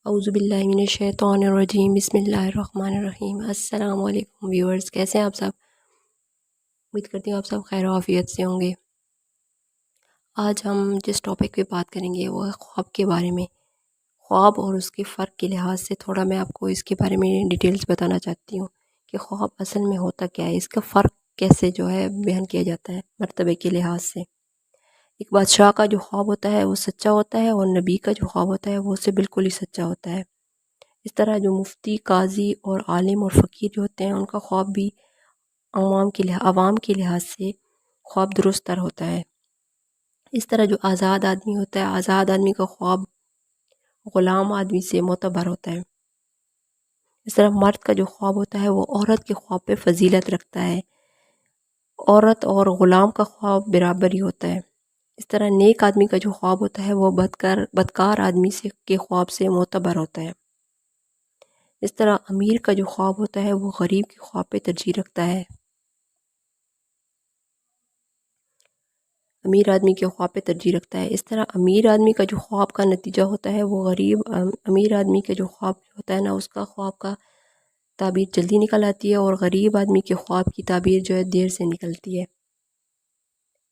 اعوذ باللہ من الشیطان الرجیم، بسم اللہ الرحمن الرحیم۔ السلام علیکم ویورز، کیسے ہیں آپ سب؟ امید کرتی ہوں آپ سب خیر و عافیت سے ہوں گے۔ آج ہم جس ٹاپک پہ بات کریں گے وہ ہے خواب کے بارے میں۔ خواب اور اس کے فرق کے لحاظ سے تھوڑا میں آپ کو اس کے بارے میں ڈیٹیلز بتانا چاہتی ہوں کہ خواب اصل میں ہوتا کیا ہے، اس کا فرق کیسے جو ہے بیان کیا جاتا ہے مرتبے کے لحاظ سے۔ ایک بادشاہ کا جو خواب ہوتا ہے وہ سچا ہوتا ہے، اور نبی کا جو خواب ہوتا ہے وہ اسے بالکل ہی سچا ہوتا ہے۔ اس طرح جو مفتی، قاضی اور عالم اور فقیر جو ہوتے ہیں ان کا خواب بھی عوام کے لحاظ سے خواب درست تر ہوتا ہے۔ اس طرح جو آزاد آدمی ہوتا ہے، آزاد آدمی کا خواب غلام آدمی سے معتبر ہوتا ہے۔ اس طرح مرد کا جو خواب ہوتا ہے وہ عورت کے خواب پہ فضیلت رکھتا ہے۔ عورت اور غلام کا خواب برابر ہی ہوتا ہے۔ اس طرح نیک آدمی کا جو خواب ہوتا ہے وہ بدکار آدمی کے خواب سے معتبر ہوتا ہے۔ اس طرح امیر کا جو خواب ہوتا ہے وہ غریب کے خواب پہ ترجیح رکھتا ہے۔ امیر آدمی کے خواب پہ ترجیح رکھتا ہے۔ اس طرح امیر آدمی کا جو خواب کا نتیجہ ہوتا ہے وہ امیر آدمی کے جو خواب ہوتا ہے نا، اس کا خواب کا تعبیر جلدی نکل آتی ہے، اور غریب آدمی کے خواب کی تعبیر جو ہے دیر سے نکلتی ہے۔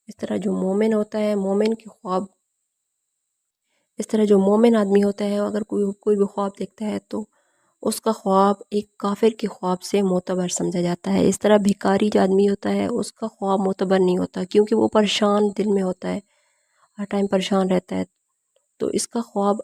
اس طرح جو مومن ہوتا ہے، اس طرح جو مومن آدمی ہوتا ہے اگر کوئی بھی خواب دیکھتا ہے تو اس کا خواب ایک کافر کے خواب سے معتبر سمجھا جاتا ہے۔ اس طرح بھکاری جو آدمی ہوتا ہے اس کا خواب معتبر نہیں ہوتا، کیونکہ وہ پریشان دل میں ہوتا ہے، ہر ٹائم پریشان رہتا ہے۔ تو اس کا خواب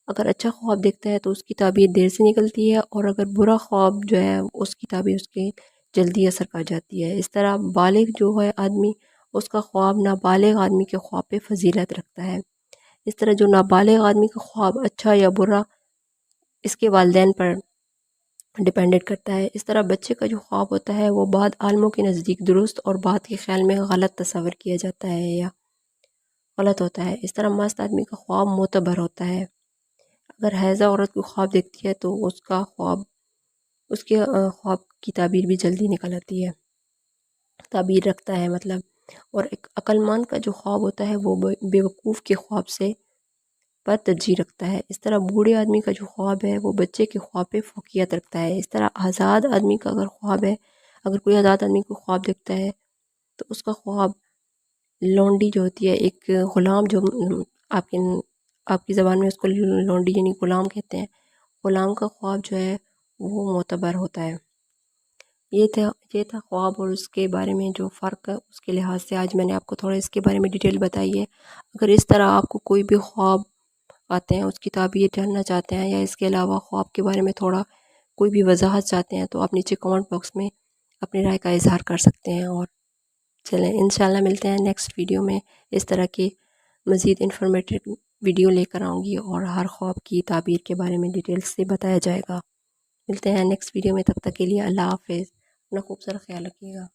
اگر اچھا خواب دیکھتا ہے تو اس کی تعبیر دیر سے نکلتی ہے، اور اگر برا خواب جو ہے اس کی تعبیر اس کے جلدی اثر کر جاتی ہے۔ اس طرح بالغ جو ہے آدمی، اس کا خواب نابالغ آدمی کے خواب پہ فضیلت رکھتا ہے۔ اس طرح جو نابالغ آدمی کا خواب اچھا یا برا اس کے والدین پر ڈیپینڈنٹ کرتا ہے۔ اس طرح بچے کا جو خواب ہوتا ہے وہ بعض عالموں کے نزدیک درست اور بعض کے خیال میں غلط تصور کیا جاتا ہے یا غلط ہوتا ہے۔ اس طرح مست آدمی کا خواب معتبر ہوتا ہے۔ اگر حیضہ عورت کو خواب دیکھتی ہے تو اس کے خواب کی تعبیر بھی جلدی نکل آتی ہے، تعبیر رکھتا ہے مطلب۔ اور ایک عقل مند کا جو خواب ہوتا ہے وہ بیوقوف کے خواب سے پر ترجیح رکھتا ہے۔ اس طرح بوڑھے آدمی کا جو خواب ہے وہ بچے کے خواب پہ فوقیت رکھتا ہے۔ اس طرح آزاد آدمی کا اگر کوئی آزاد آدمی کو خواب دیکھتا ہے تو اس کا خواب لونڈی جو ہوتی ہے، ایک غلام، جو آپ کی زبان میں اس کو لونڈی یعنی غلام کہتے ہیں، غلام کا خواب جو ہے وہ معتبر ہوتا ہے۔ یہ تھا خواب اور اس کے بارے میں جو فرق ہے اس کے لحاظ سے آج میں نے آپ کو تھوڑا اس کے بارے میں ڈیٹیل بتائی ہے۔ اگر اس طرح آپ کو کوئی بھی خواب آتے ہیں، اس کی تعبیر جاننا چاہتے ہیں، یا اس کے علاوہ خواب کے بارے میں تھوڑا کوئی بھی وضاحت چاہتے ہیں تو آپ نیچے کمنٹ باکس میں اپنی رائے کا اظہار کر سکتے ہیں۔ اور چلیں انشاءاللہ ملتے ہیں نیکسٹ ویڈیو میں، اس طرح کی مزید انفارمیٹیو ویڈیو لے کر آؤں گی، اور ہر خواب کی تعبیر کے بارے میں ڈیٹیلز سے بتایا جائے گا۔ ملتے ہیں نیکسٹ ویڈیو میں، تب تک کے لیے اللہ حافظ، اپنا خوب سارا خیال رکھیے گا۔